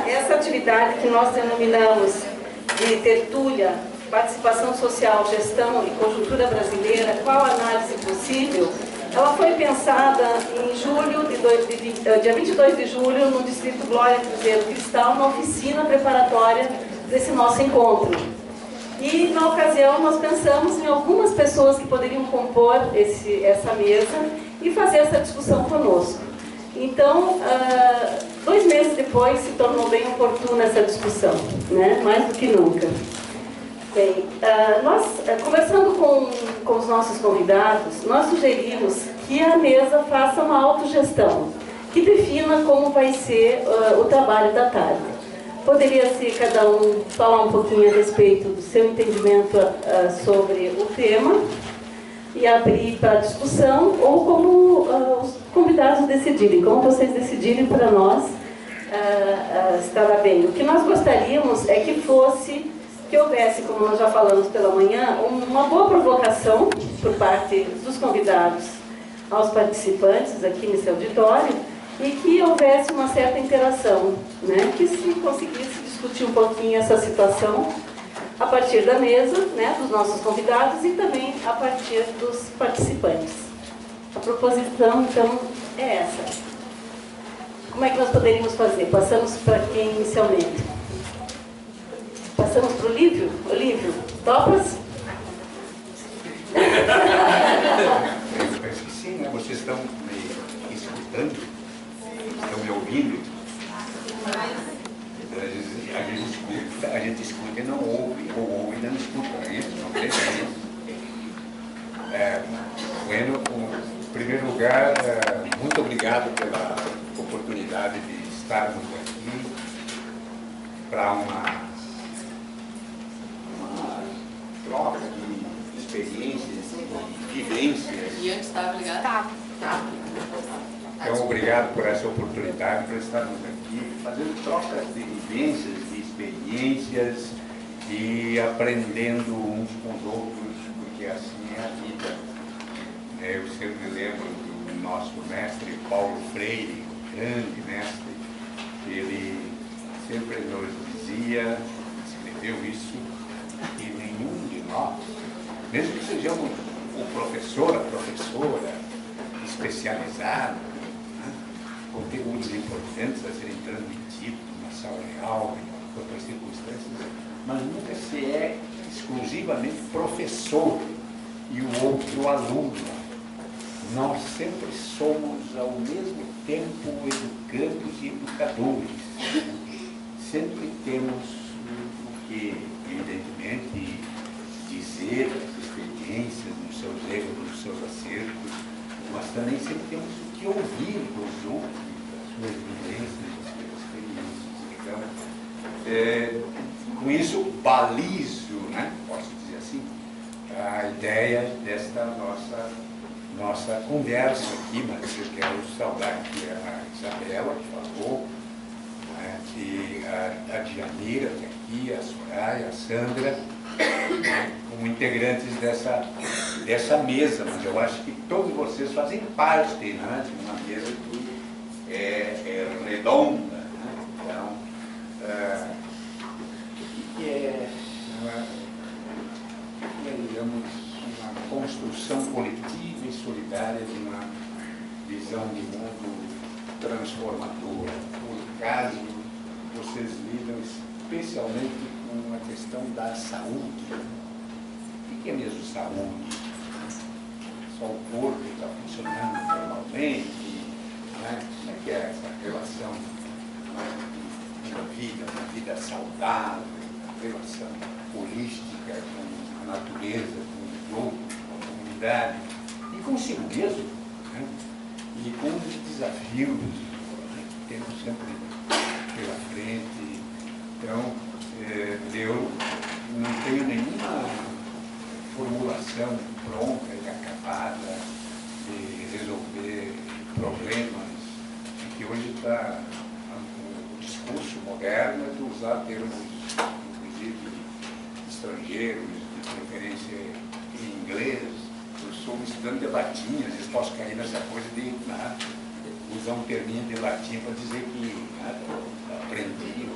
essa atividade que nós denominamos de tertúlia, participação social, gestão e conjuntura brasileira, qual análise possível, ela foi pensada em julho, dia 22 de julho, no Distrito Glória Cruzeiro Cristal, na oficina preparatória desse nosso encontro. E, na ocasião, nós pensamos em algumas pessoas que poderiam compor essa mesa e fazer essa discussão conosco. Então, 2 meses depois, se tornou bem oportuna essa discussão, né? Mais do que nunca. Bem, nós, conversando com os nossos convidados, nós sugerimos que a mesa faça uma autogestão, que defina como vai ser o trabalho da tarde. Poderia ser cada um falar um pouquinho a respeito do seu entendimento sobre o tema e abrir para a discussão, ou como os convidados decidirem, como vocês decidirem. Para nós estará bem. O que nós gostaríamos é que houvesse, como nós já falamos pela manhã, uma boa provocação por parte dos convidados aos participantes aqui nesse auditório, e que houvesse uma certa interação, né? Que se conseguisse discutir um pouquinho essa situação a partir da mesa, né, dos nossos convidados, e também a partir dos participantes. A proposição, então, é essa. Como é que nós poderíamos fazer? Passamos para quem inicialmente? Passamos para o Lívio? Olívio, topas? Eu penso que sim, né? Vocês estão me escutando, estão me ouvindo. A gente escuta e não ouve, ou ouve e não escuta, não é isso? Não pensa nisso. Bueno, em primeiro lugar, muito obrigado pela oportunidade de estarmos aqui para uma troca de experiências, de vivências. E antes estava ligado? Tá. Então, obrigado por essa oportunidade, por estarmos aqui, fazendo trocas de vivências, de experiências e aprendendo uns com os outros, porque assim é a vida. Eu sempre lembro do nosso mestre Paulo Freire, grande mestre, ele sempre nos dizia, escreveu isso, que nenhum de nós, mesmo que sejamos o professor, a professora, especializado, né, conteúdos importantes a serem transmitidos numa sala de aula, em outras circunstâncias, mas nunca se é exclusivamente professor e o outro aluno. Nós sempre somos, ao mesmo tempo, educandos e educadores. Sempre temos o que, evidentemente, dizer das experiências, dos seus erros, dos seus acertos, mas também sempre temos o que ouvir dos outros, das suas vivências, das suas experiências. Então, com isso, balizo, né, posso dizer assim, a ideia desta nossa conversa aqui, mas eu quero saudar aqui a Isabela, que falou, né, e a Dianira, que aqui, a Soraya, a Sandra, né, como integrantes dessa mesa, mas eu acho que todos vocês fazem parte, né, de uma mesa que é redonda, né, então, que é, digamos, uma construção coletiva e solidária de uma visão de mundo transformadora. Por caso, vocês lidam especialmente com a questão da saúde. O que é mesmo saúde? Só o corpo está funcionando normalmente? Né? Como é que é essa relação uma vida saudável, uma relação holística com a natureza, com os outros, com a comunidade e consigo mesmo, né? E com os desafios que temos sempre pela frente. Então, eu não tenho nenhuma formulação pronta e acabada de resolver problemas, que hoje está o discurso moderno é de usar termos, inclusive, estrangeiros, de preferência em inglês. Eu sou um estudante de latim, às vezes posso cair nessa coisa de usar um terminho de latim para dizer que aprendi,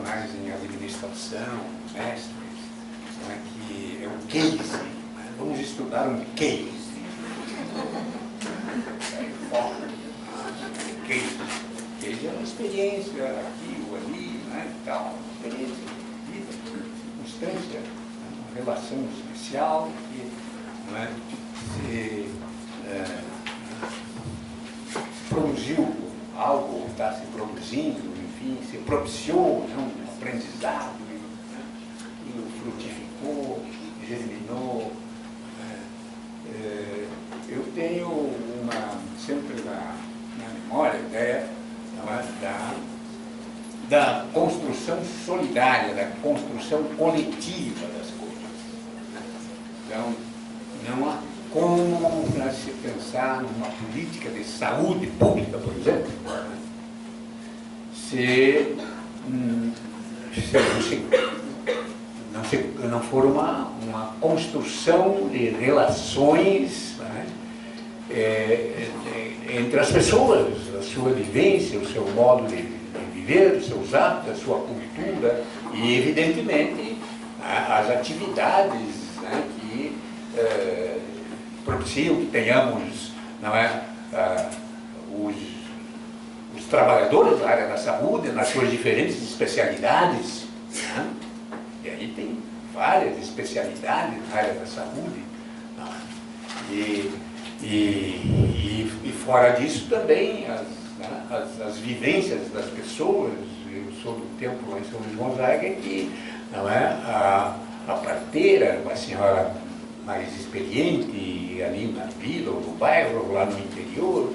profissionais em administração, mestres, né, que é um case, né? Vamos estudar um case. Case é uma experiência aqui ou ali, né, tal, uma experiência de vida, circunstância, né, uma relação especial que, não é, se produziu algo, ou está se produzindo, enfim, se propiciou, né, um aprendizado, né, e frutificou, germinou. Eu tenho sempre na memória a ideia, não é, da construção solidária, da construção coletiva das coisas. Então, não há como se pensar numa política de saúde pública, por exemplo, se não for uma construção de relações, né, entre as pessoas, a sua vivência, o seu modo de viver, os seus hábitos, a sua cultura e, evidentemente, as atividades, né, que propiciam que tenhamos, não é, os trabalhadores da área da saúde nas suas diferentes especialidades, né? E aí tem várias especialidades na área da saúde, né? E fora disso também as vivências das pessoas. Eu sou do templo em São Luís Gonzaga, que, não é, a parteira, uma senhora mais experiente ali na vila ou no bairro, ou lá no interior,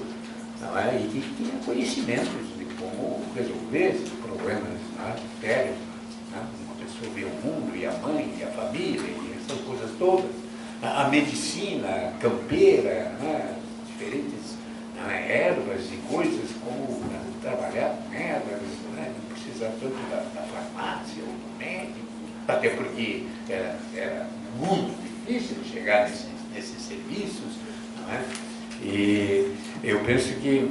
não é, e que tinha conhecimentos de como resolver esses problemas, né, sérios, né? Uma pessoa vê o mundo, e a mãe, e a família, e essas coisas todas. A medicina campeira, né, diferentes, né, ervas e coisas, como, né, trabalhar com ervas, né, não precisa tanto da farmácia ou do médico, até porque era muito difícil chegar nesses serviços, não é? E eu penso que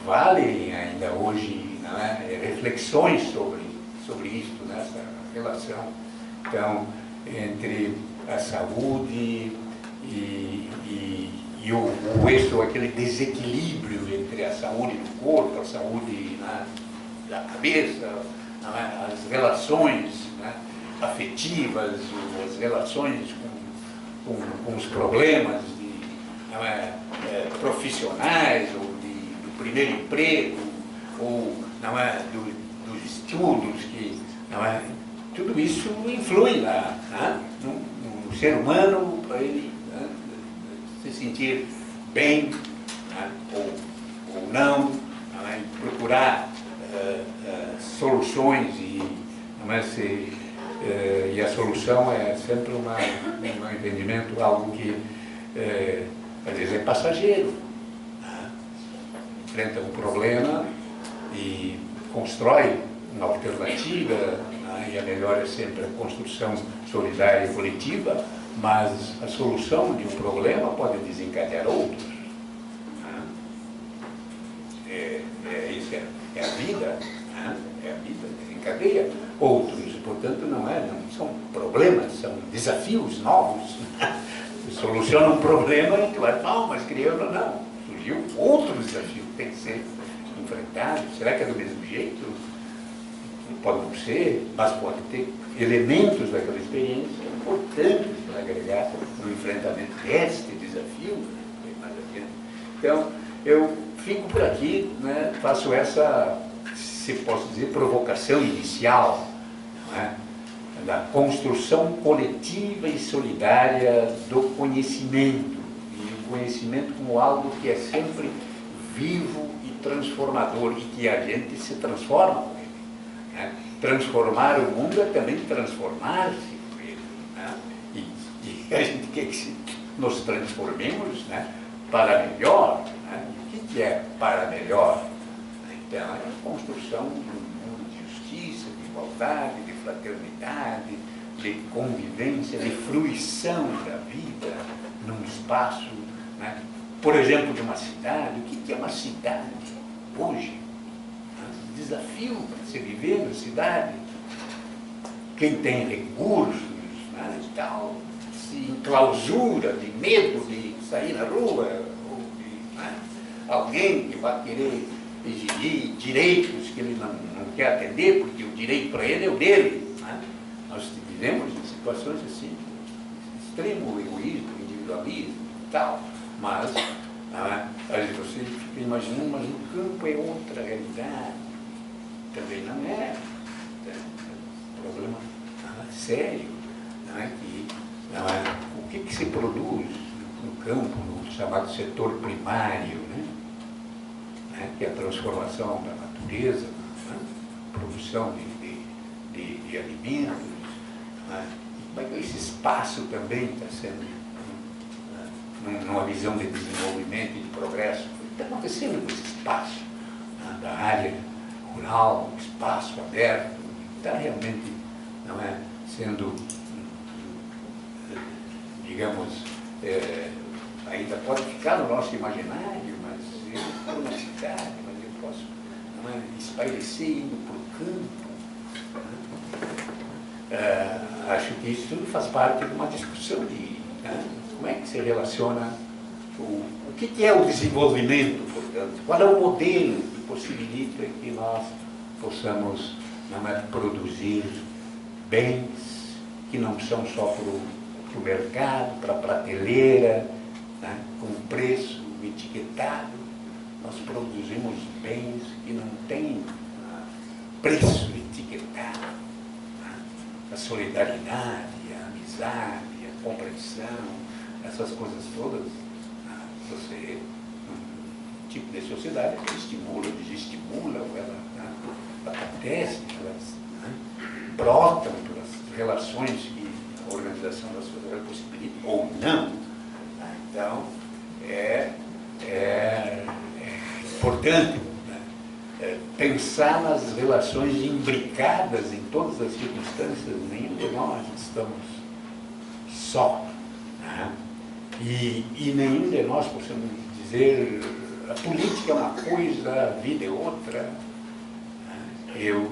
valem ainda hoje, não é, reflexões sobre isso, nessa relação, então, entre a saúde e o eixo, aquele desequilíbrio entre a saúde do corpo, a saúde, né, da cabeça, né, as relações, né, afetivas, as relações com os problemas profissionais, ou do primeiro emprego, ou, não é, dos estudos, que, não é, tudo isso influi no ser humano, para ele, né, se sentir bem, né, ou não, é, procurar soluções, e a solução é sempre um entendimento, algo que às vezes é passageiro, né? Enfrenta um problema e constrói uma alternativa, né? E a melhor é sempre a construção solidária e coletiva, mas a solução de um problema pode desencadear outros, né? Isso é a vida, né? É a vida, desencadeia outros, portanto não são problemas, são desafios novos. Soluciona um problema, e tu vai, não, mas criando, não, surgiu outro desafio que tem que ser enfrentado. Será que é do mesmo jeito? Pode não ser, mas pode ter elementos daquela experiência importantes para agregar no enfrentamento deste desafio, mais adiante. Então, eu fico por aqui, né, faço essa, se posso dizer, provocação inicial, não é? Da construção coletiva e solidária do conhecimento, e o conhecimento como algo que é sempre vivo e transformador, e que a gente se transforma com ele, né? Transformar o mundo é também transformar-se com ele, né? E a gente quer que nos transformemos, né, para melhor, né? O que é para melhor? Então, é a construção de um mundo de justiça, de igualdade, de fraternidade, de convivência, de fruição da vida num espaço, né? Por exemplo, de uma cidade. O que é uma cidade hoje? Né? desafio para se viver na cidade. Quem tem recursos, né, e tal, se enclausura de medo de sair na rua, ou de, né, alguém que vai querer exigir direitos que ele não quer atender, porque o direito para ele é o dele. Né? Nós vivemos em situações assim, extremo egoísmo, individualismo e tal, mas aí você fica imaginando, mas no campo é outra realidade. Também não é. Um problema sério. Não é? O que se produz no campo, no chamado setor primário, né? Que é a transformação da natureza, né? Produção de alimentos. Né? Como é que esse espaço também está sendo, numa visão de desenvolvimento e de progresso, o que está acontecendo com esse espaço, né? Da área rural, espaço aberto, está realmente, não é, sendo, digamos, ainda pode ficar no nosso imaginário, mas eu estou na cidade, mas eu posso, não é, espairecer indo para o campo. Né? Acho que isso tudo faz parte de uma discussão de, né, como é que se relaciona, o que é o desenvolvimento, portanto, qual é o modelo que possibilita que nós possamos, não é, produzir bens que não são só para o mercado, para a prateleira, né, com preço etiquetado. Nós produzimos bens que não têm preço etiquetado. Né? A solidariedade, a amizade, a compreensão, essas coisas todas, você, um tipo de sociedade que estimula, desestimula, ou ela, né, acontece, elas, né, brotam pelas relações que a organização da sociedade possibilita, ou não. Então, é importante, né, pensar nas relações imbricadas em todas as circunstâncias. Nenhum de nós estamos só. Né? E nenhum de nós possamos dizer a política é uma coisa, a vida é outra. Eu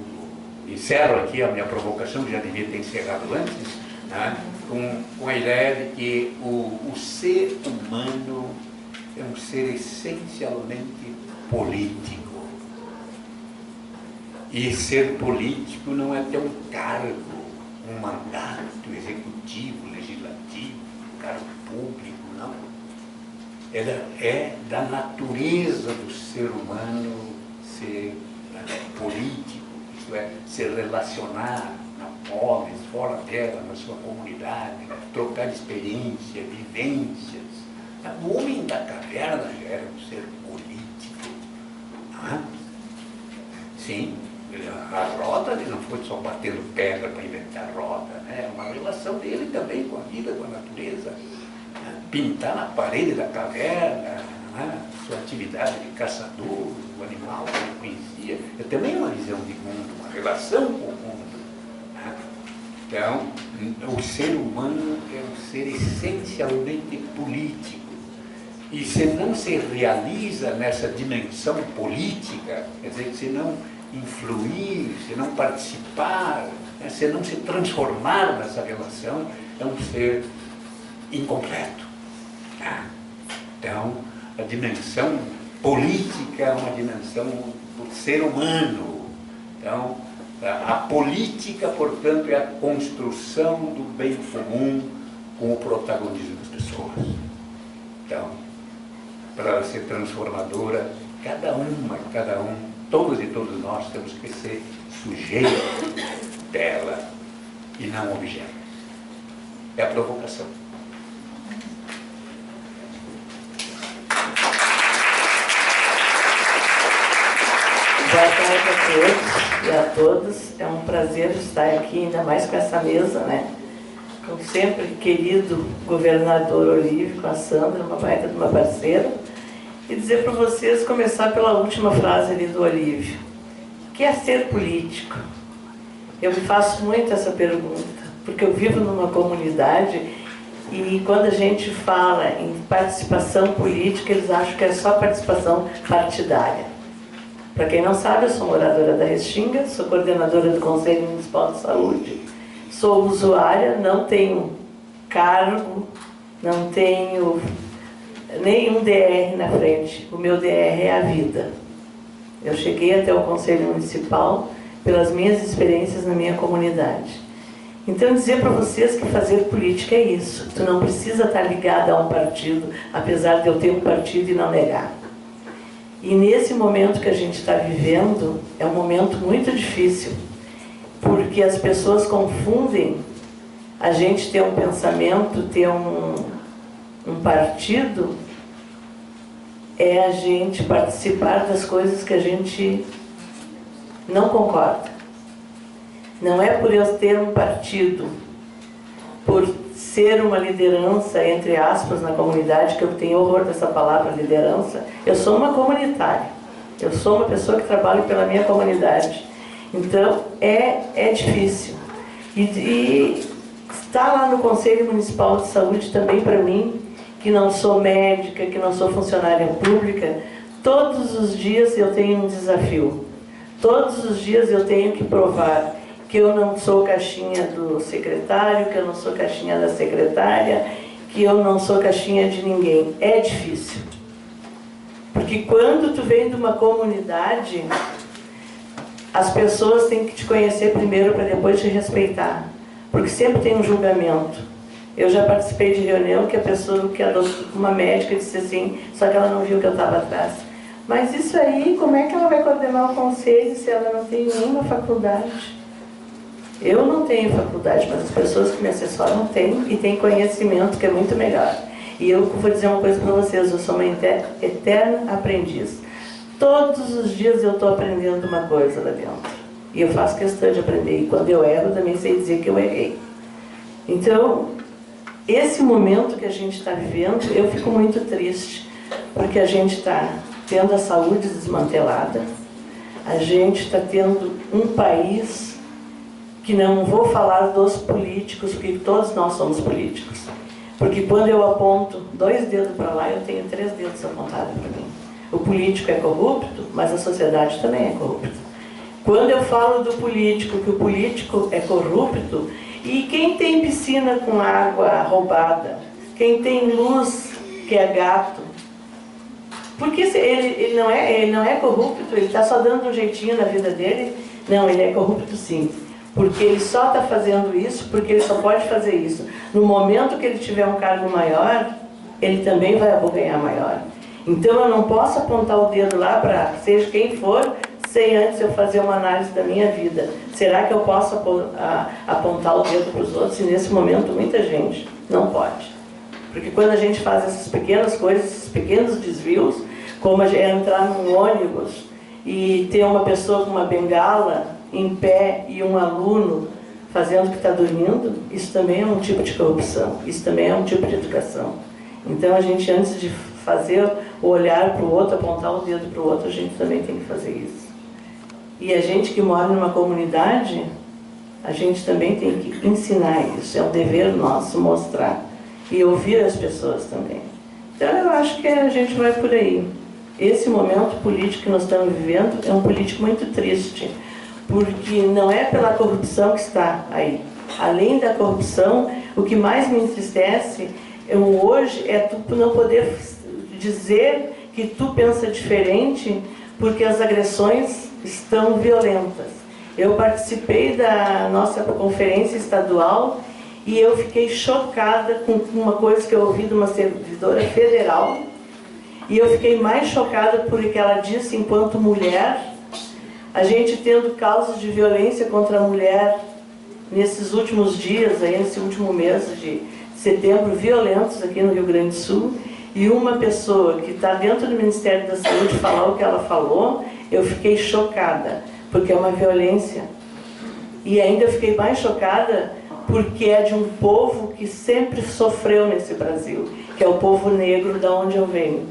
encerro aqui a minha provocação, que já devia ter encerrado antes, né, com a ideia de que o ser humano é um ser essencialmente político. E ser político não é ter um cargo, um mandato executivo, legislativo, um cargo público, não. É da natureza do ser humano ser político, isto é, se relacionar na polis, fora dela, na sua comunidade, trocar experiência, vivências. O homem da caverna já era um ser político. Não? Sim, a roda ele não foi só batendo pedra para inventar a roda, né? É uma relação dele também com a vida, com a natureza. Né? Pintar na parede da caverna, né? Sua atividade de caçador, o animal que ele conhecia, é também uma visão de mundo, uma relação com o mundo. Né? Então, o ser humano é um ser essencialmente político. E se não se realiza nessa dimensão política, quer dizer, se não influir, se não participar, né, se não se transformar nessa relação, é um ser incompleto. Tá? Então, a dimensão política é uma dimensão do ser humano. Então, a política, portanto, é a construção do bem comum com o protagonismo das pessoas. Então, para ela ser transformadora, cada um, todos e todos nós temos que ser sujeitos dela e não objetos. É a provocação. Boa tarde a todos e a todas. É um prazer estar aqui, ainda mais com essa mesa, né? Com sempre querido governador Olívio, com a Sandra, uma baita de uma parceira. E dizer para vocês, começar pela última frase ali do Olívio. O que é ser político? Eu me faço muito essa pergunta, porque eu vivo numa comunidade e quando a gente fala em participação política, eles acham que é só participação partidária. Para quem não sabe, eu sou moradora da Restinga, sou coordenadora do Conselho Municipal de Saúde, sou usuária, não tenho cargo, não tenho nenhum DR na frente. O meu DR é a vida. Eu cheguei até o Conselho Municipal pelas minhas experiências na minha comunidade. Então, dizer para vocês que fazer política é isso. Tu não precisa estar ligado a um partido, apesar de eu ter um partido e não negar. E nesse momento que a gente está vivendo, é um momento muito difícil, porque as pessoas confundem a gente ter um pensamento, ter um partido, é a gente participar das coisas que a gente não concorda. Não é por eu ter um partido, por ser uma liderança, entre aspas, na comunidade, que eu tenho horror dessa palavra liderança. Eu sou uma comunitária, eu sou uma pessoa que trabalha pela minha comunidade. Então, é difícil. E estar lá no Conselho Municipal de Saúde também, para mim, que não sou médica, que não sou funcionária pública, todos os dias eu tenho um desafio. Todos os dias eu tenho que provar que eu não sou caixinha do secretário, que eu não sou caixinha da secretária, que eu não sou caixinha de ninguém. É difícil. Porque quando tu vem de uma comunidade, as pessoas têm que te conhecer primeiro para depois te respeitar. Porque sempre tem um julgamento. Eu já participei de reunião que a pessoa, uma médica disse assim, só que ela não viu que eu estava atrás. Mas isso aí, como é que ela vai coordenar o conselho se ela não tem nenhuma faculdade? Eu não tenho faculdade, mas as pessoas que me assessoram têm e têm conhecimento, que é muito melhor. E eu vou dizer uma coisa para vocês, eu sou uma eterna aprendiz. Todos os dias eu estou aprendendo uma coisa lá dentro. E eu faço questão de aprender. E quando eu erro, também sei dizer que eu errei. Então, esse momento que a gente está vivendo, eu fico muito triste, porque a gente está tendo a saúde desmantelada, a gente está tendo um país que não vou falar dos políticos, porque todos nós somos políticos. Porque quando eu aponto 2 dedos para lá, eu tenho 3 dedos apontados para mim. O político é corrupto, mas a sociedade também é corrupta. Quando eu falo do político, que o político é corrupto, e quem tem piscina com água roubada, quem tem luz que é gato, porque ele não é corrupto, ele está só dando um jeitinho na vida dele? Não, ele é corrupto sim. Porque ele só está fazendo isso, porque ele só pode fazer isso. No momento que ele tiver um cargo maior, ele também vai abocanhar maior. Então eu não posso apontar o dedo lá para seja quem for, sem antes eu fazer uma análise da minha vida. Será que eu posso apontar o dedo para os outros? E nesse momento muita gente não pode. Porque quando a gente faz essas pequenas coisas, esses pequenos desvios, como é entrar num ônibus e ter uma pessoa com uma bengala em pé e um aluno fazendo que está dormindo, isso também é um tipo de corrupção, isso também é um tipo de educação. Então a gente, antes de fazer o olhar para o outro, apontar o dedo para o outro, a gente também tem que fazer isso. E a gente que mora numa comunidade, a gente também tem que ensinar isso, é um dever nosso mostrar e ouvir as pessoas também. Então eu acho que a gente vai por aí. Esse momento político que nós estamos vivendo é um político muito triste, porque não é pela corrupção que está aí. Além da corrupção, o que mais me entristece hoje é tu não poder dizer que tu pensa diferente, porque as agressões estão violentas. Eu participei da nossa conferência estadual e eu fiquei chocada com uma coisa que eu ouvi de uma servidora federal, e eu fiquei mais chocada porque ela disse, enquanto mulher, a gente tendo casos de violência contra a mulher nesses últimos dias, aí, nesse último mês de setembro, violentos aqui no Rio Grande do Sul, e uma pessoa que está dentro do Ministério da Saúde falar o que ela falou, eu fiquei chocada, porque é uma violência. E ainda fiquei mais chocada porque é de um povo que sempre sofreu nesse Brasil, que é o povo negro da onde eu venho.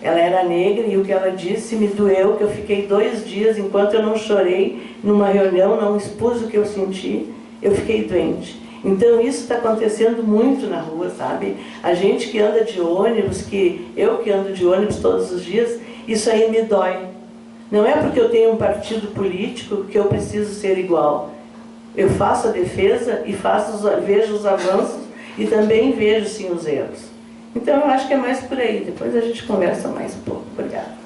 Ela era negra e o que ela disse me doeu, que eu fiquei 2 dias, enquanto eu não chorei numa reunião, não expus o que eu senti, eu fiquei doente. Então isso está acontecendo muito na rua, sabe? A gente que anda de ônibus, eu que ando de ônibus todos os dias, isso aí me dói. Não é porque eu tenho um partido político que eu preciso ser igual. Eu faço a defesa e vejo os avanços e também vejo, sim, os erros. Então, eu acho que é mais por aí. Depois a gente conversa mais um pouco. Obrigada.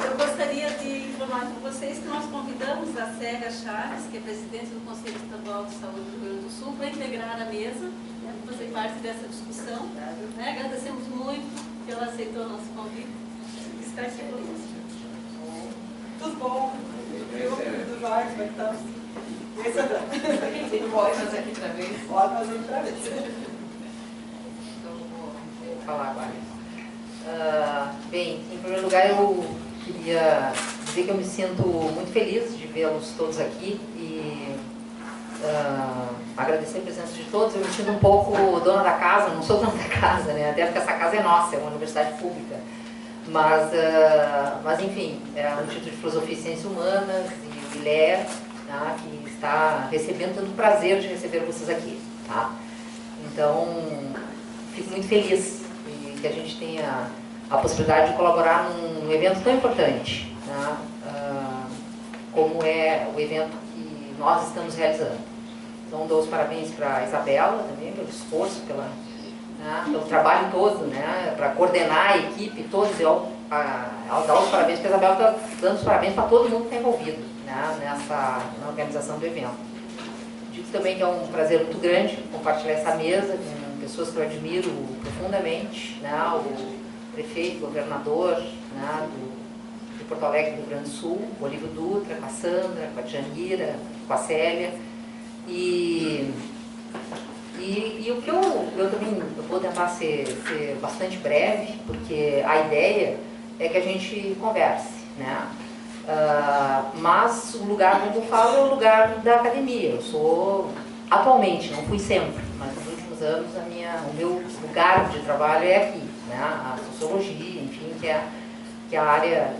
Eu gostaria de informar para vocês que nós convidamos a Célia Chaves, que é presidente do Conselho Estadual de Saúde do Rio Grande do Sul, para integrar a mesa, né, para fazer parte dessa discussão. Né? Agradecemos muito que ela aceitou o nosso convite. Está aqui conosco. Tudo bom? Tudo jóia? Como é que estamos? Pode fazer aqui outra vez? Pode fazer outra vez. Então, vou falar agora. Bem, em primeiro lugar, eu queria dizer que eu me sinto muito feliz de vê-los todos aqui e agradecer a presença de todos. Eu me sinto um pouco dona da casa, não sou dona da casa, né? Até porque essa casa é nossa, é uma universidade pública. Mas enfim, é um Instituto de Filosofia e Ciências Humanas e o ILER, tá, que está recebendo, tendo o prazer de receber vocês aqui. Tá? Então, fico muito feliz que a gente tenha a possibilidade de colaborar num evento tão importante, tá? Como é o evento que nós estamos realizando. Então, dou os parabéns para a Isabela também, pelo esforço, pelo trabalho todo, né, para coordenar a equipe toda. Ela dá os parabéns, porque a Isabela está dando os parabéns para todo mundo que está envolvido, né, na organização do evento. Digo também que é um prazer muito grande compartilhar essa mesa com pessoas que eu admiro profundamente, né, o prefeito, o governador, né, de Porto Alegre, do Rio Grande do Sul, o Olívio Dutra, com a Sandra, com a Djanira, com a Célia. E o que eu também vou tentar ser bastante breve, porque a ideia é que a gente converse, né? Mas o lugar onde eu falo é o lugar da academia. Eu sou, atualmente, não fui sempre, mas nos últimos anos o meu lugar de trabalho é aqui, né? A sociologia, enfim, que é a área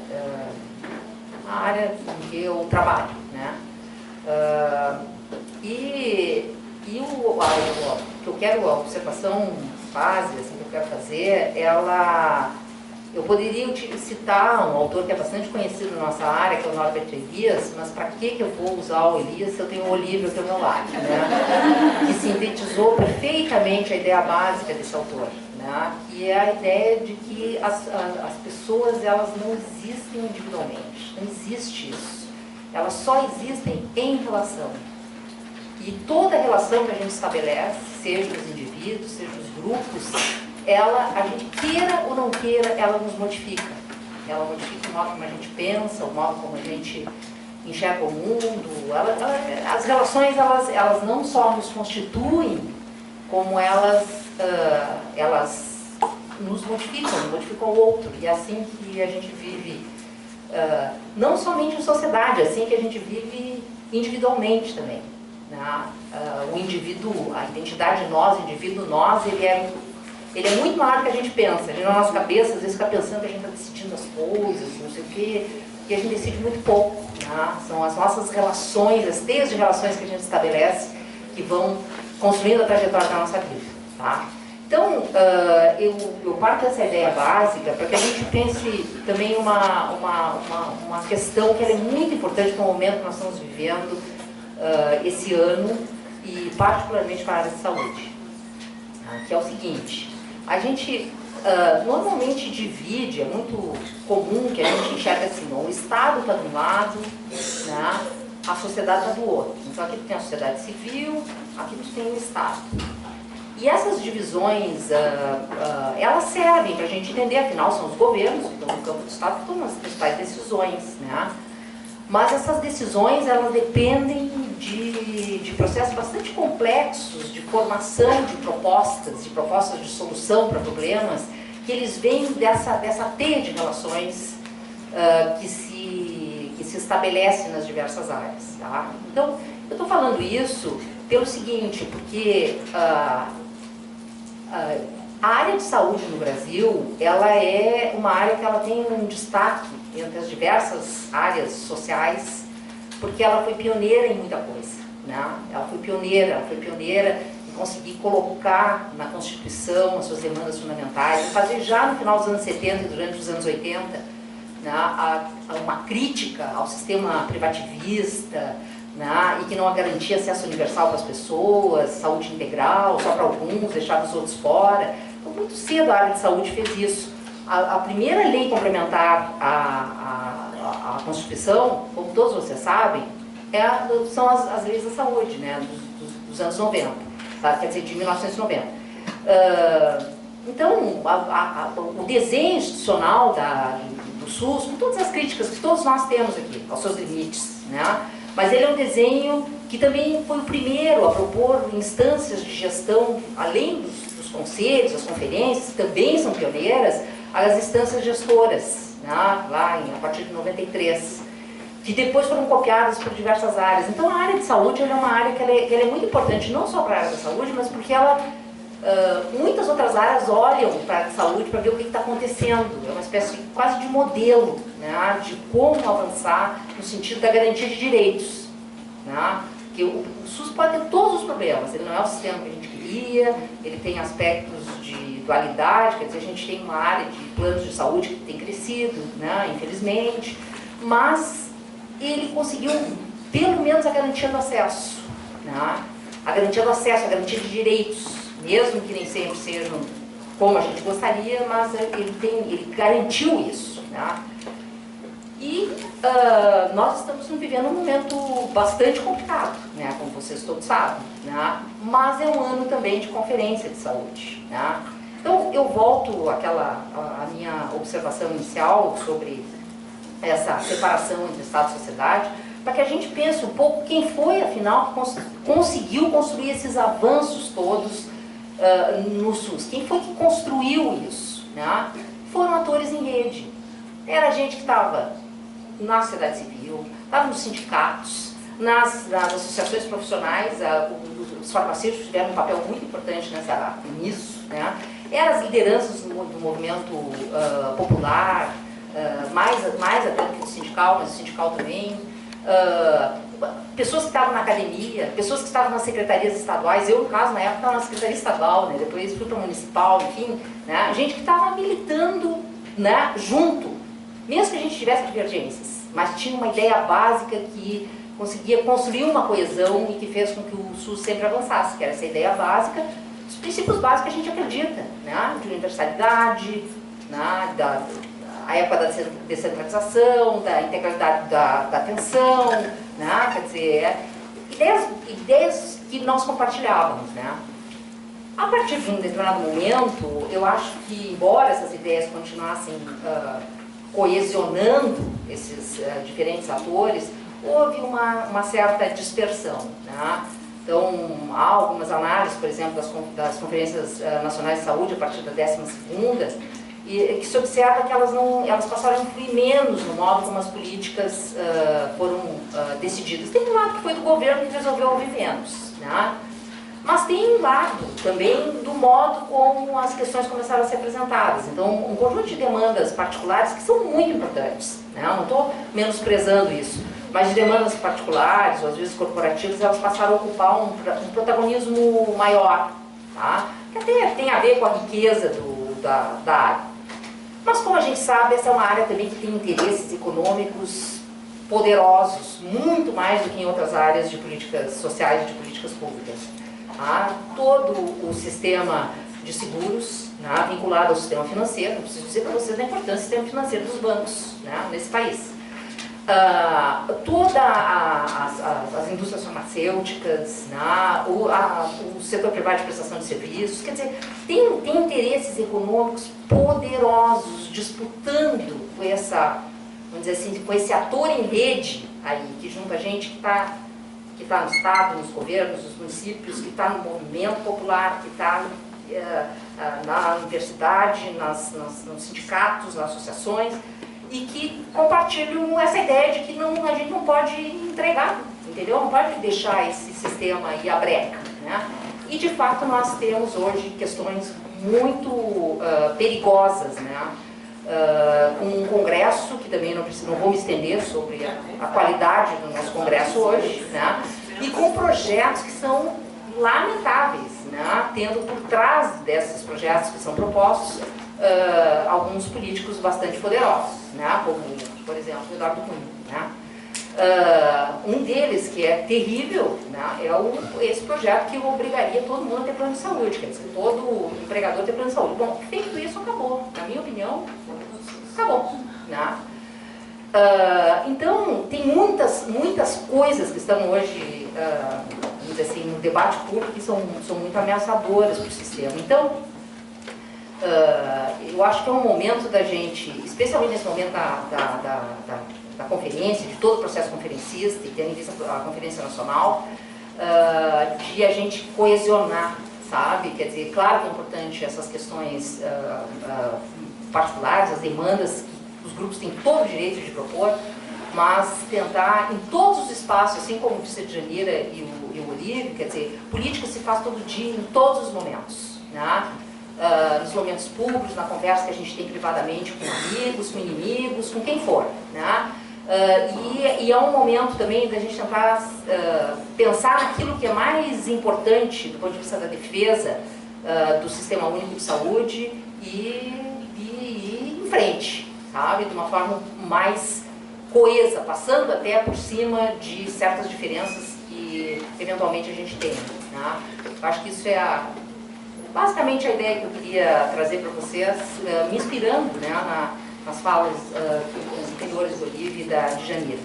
em que eu trabalho, né? A observação básica assim, que eu quero fazer, eu poderia citar um autor que é bastante conhecido na nossa área, que é o Norbert Elias, mas para que eu vou usar o Elias se eu tenho o Olívio aqui ao meu lado, né? Que sintetizou perfeitamente a ideia básica desse autor, né? Que é a ideia de que as pessoas elas não existem individualmente, não existe isso. Elas só existem em relação. E toda relação que a gente estabelece, seja os indivíduos, seja os grupos, a gente queira ou não queira, ela nos modifica. Ela modifica o modo como a gente pensa, o modo como a gente enxerga o mundo. As relações, elas não só nos constituem, como elas nos modificam o outro. E é assim que a gente vive, não somente em sociedade, é assim que a gente vive individualmente também. O indivíduo, a identidade de nós, o indivíduo nós, ele é muito maior do que a gente pensa. A gente, na nossa cabeça, às vezes fica pensando que a gente está decidindo as coisas, não sei o quê, e a gente decide muito pouco. Né? São as nossas relações, as teias de relações que a gente estabelece que vão construindo a trajetória da nossa vida. Tá? Então, eu parto dessa ideia básica para que a gente pense também uma questão que é muito importante para o momento que nós estamos vivendo esse ano, e particularmente para a área de saúde, que é o seguinte: a gente normalmente divide, é muito comum que a gente enxerga assim, o Estado está de um lado, né, a sociedade está do outro. Então aqui tem a sociedade civil, aqui tem o Estado. E essas divisões, elas servem para a gente entender, afinal são os governos que estão no campo do Estado que tomam as principais decisões, né? Mas essas decisões, elas dependem de processos bastante complexos de formação de propostas de solução para problemas, que eles vêm dessa teia de relações que se estabelece nas diversas áreas. Tá? Então, eu estou falando isso pelo seguinte, porque a área de saúde no Brasil, ela é uma área que ela tem um destaque entre as diversas áreas sociais, porque ela foi pioneira em muita coisa, né? Ela foi pioneira em conseguir colocar na Constituição as suas demandas fundamentais, fazer já no final dos anos 70 e durante os anos 80, né, uma crítica ao sistema privativista, né, e que não garantia acesso universal para as pessoas, saúde integral, só para alguns, deixava os outros fora. Então, muito cedo a área de saúde fez isso. A primeira lei complementar à Constituição, como todos vocês sabem, são as leis da saúde, né, dos anos 90, tá? Quer dizer, de 1990. Então, o desenho institucional do SUS, com todas as críticas que todos nós temos aqui, aos seus limites, né? Mas ele é um desenho que também foi o primeiro a propor instâncias de gestão, além dos conselhos, das conferências, que também são pioneiras, as instâncias gestoras, né? Lá a partir de 93, que depois foram copiadas por diversas áreas. Então a área de saúde é uma área que ela é muito importante, não só para a área da saúde, mas porque ela, muitas outras áreas olham para a saúde para ver o que está acontecendo. É uma espécie quase de modelo, né, de como avançar no sentido da garantia de direitos, né? Que o SUS pode ter todos os problemas, ele não é o sistema que a gente queria, ele tem aspectos de dualidade, quer dizer, a gente tem uma área de planos de saúde que tem crescido, né, infelizmente, mas ele conseguiu pelo menos a garantia do acesso, né? A garantia do acesso, a garantia de direitos, mesmo que nem sempre sejam como a gente gostaria, mas ele garantiu isso, né? E nós estamos vivendo um momento bastante complicado, né, como vocês todos sabem, né? Mas é um ano também de conferência de saúde, né? Então eu volto à minha observação inicial sobre essa separação entre Estado e sociedade, para que a gente pense um pouco quem foi, afinal, que conseguiu construir esses avanços todos no SUS. Quem foi que construiu isso, né? Foram atores em rede. Era gente que estava na sociedade civil, estava nos sindicatos, nas associações profissionais, os farmacêuticos tiveram um papel muito importante nisso, né? Eram as lideranças do movimento popular, mais até do que o sindical, mas o sindical também, pessoas que estavam na academia, pessoas que estavam nas secretarias estaduais. Eu, no caso, na época, estava na secretaria estadual, né? Depois fui para a municipal, enfim, né? Gente que estava militando, né, junto, mesmo que a gente tivesse divergências, mas tinha uma ideia básica que conseguia construir uma coesão e que fez com que o SUS sempre avançasse, que era essa ideia básica, os princípios básicos que a gente acredita, né? De universalidade, né? A época da descentralização, da integralidade da atenção, né? Quer dizer, ideias que nós compartilhávamos, né? A partir de um determinado momento, eu acho que, embora essas ideias continuassem coesionando esses diferentes atores, houve uma certa dispersão, né? Então, há algumas análises, por exemplo, das conferências nacionais de saúde, a partir da 12ª, que se observa que elas passaram a influir menos no modo como as políticas foram decididas. Tem um lado que foi do governo que resolveu ouvir menos, né? Mas tem um lado também do modo como as questões começaram a ser apresentadas. Então, um conjunto de demandas particulares que são muito importantes, né? Eu não estou menosprezando isso, mas de demandas particulares, ou às vezes corporativas, elas passaram a ocupar um protagonismo maior, tá? Que até tem a ver com a riqueza da área. Mas, como a gente sabe, essa é uma área também que tem interesses econômicos poderosos, muito mais do que em outras áreas de políticas sociais e de políticas públicas. Tá? Todo o sistema de seguros, né, vinculado ao sistema financeiro, não preciso dizer para vocês a importância do sistema financeiro dos bancos, né, nesse país. Todas as indústrias farmacêuticas, né, o setor privado de prestação de serviços, quer dizer, tem interesses econômicos poderosos disputando com vamos dizer assim, com esse ator em rede aí, que junta gente que está no Estado, nos governos, nos municípios, que está no movimento popular, que está na universidade, nos sindicatos, nas associações, e que compartilham essa ideia de que a gente não pode entregar, entendeu? Não pode deixar esse sistema ir à breca, né? E, de fato, nós temos hoje questões muito perigosas, né? Um congresso, que também não vou me estender sobre a qualidade do nosso congresso hoje, né? E com projetos que são lamentáveis, né? Tendo por trás desses projetos que são propostos alguns políticos bastante poderosos, né? Como, por exemplo, o Eduardo Cunha, né? Um deles, que é terrível, né, é esse projeto que obrigaria todo mundo a ter plano de saúde, quer dizer, todo empregador a ter plano de saúde. Bom, feito isso, acabou. Na minha opinião, acabou. Né? Então, tem muitas coisas que estão hoje, vamos dizer assim, no debate público que são muito ameaçadoras para o sistema. Então, eu acho que é um momento da gente, especialmente nesse momento da conferência, de todo o processo conferencista, e tendo em vista a Conferência Nacional, de a gente coesionar, sabe? Quer dizer, claro que é importante essas questões particulares, as demandas que os grupos têm todo o direito de propor, mas tentar em todos os espaços, assim como o Vice de Janeiro e o Olívio, quer dizer, política se faz todo dia, em todos os momentos, né? Nos momentos públicos, na conversa que a gente tem privadamente com amigos, com inimigos, com quem for, né? E é um momento também da gente tentar pensar naquilo que é mais importante do ponto de vista da defesa do Sistema Único de Saúde e ir em frente, sabe? De uma forma mais coesa, passando até por cima de certas diferenças que eventualmente a gente tem, né? Eu acho que isso é basicamente a ideia que eu queria trazer para vocês, me inspirando, né, nas falas anteriores do Olívio e de Janeiro.